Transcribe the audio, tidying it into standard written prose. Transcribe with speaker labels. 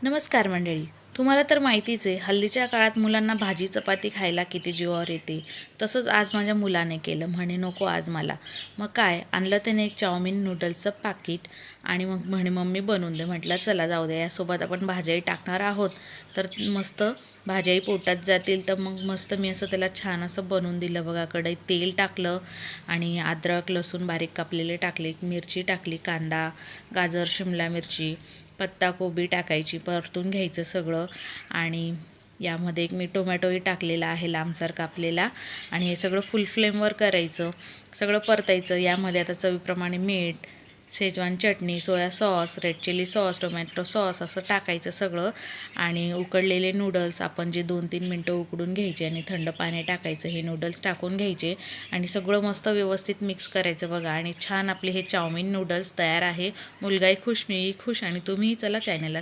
Speaker 1: नमस्कार मंडळी. तुम्हाला तर माहितीच आहे, हल्लीच्या काळात मुलांना भाजी चपाती खायला किती जीवावर येते. तसंच आज माझ्या मुलाने केलं. म्हणे नको आज मला. मग काय आणलं त्याने एक चाऊमिन नूडल्सचं पाकीट आणि मग म्हणे मम्मी बनवून दे. म्हटलं चला जाऊ दे, यासोबत आपण भाज्याही टाकणार आहोत तर मस्त भाज्याही पोटात जातील. तर मग मस्त मी असं त्याला छान असं बनवून दिलं बघा. कढईत तेल टाकलं आणि अद्रक लसूण बारीक कापलेले टाकले, मिरची टाकली, कांदा, गाजर, शिमला मिरची, पत्ताकोबी टाकायची, परतून घ्यायचं सगळं. आणि यामध्ये एक मी टोमॅटोही टाकलेला आहे लांबसर कापलेला. आणि हे सगळं फुल फ्लेमवर करायचं, सगळं परतायचं. यामध्ये आता चवीप्रमाणे मीठ, शेजवान चटणी, soya sauce, red chilli sauce, tomato sauce असं टाकायचं सगळं. आणि उकडलेले नूडल्स आपण जे 2-3 मिनटं उकडून घ्यायचे आणि थंड पाणी टाकायचं, हे नूडल्स टाकून घ्यायचे आणि सगळं मस्त व्यवस्थित मिक्स करायचं बघा. आणि छान आपले हे चाऊमिन नूडल्स तयार आहे. मुलगाही खुश, मीही खुश आणि तुम्हीही चला चॅनलला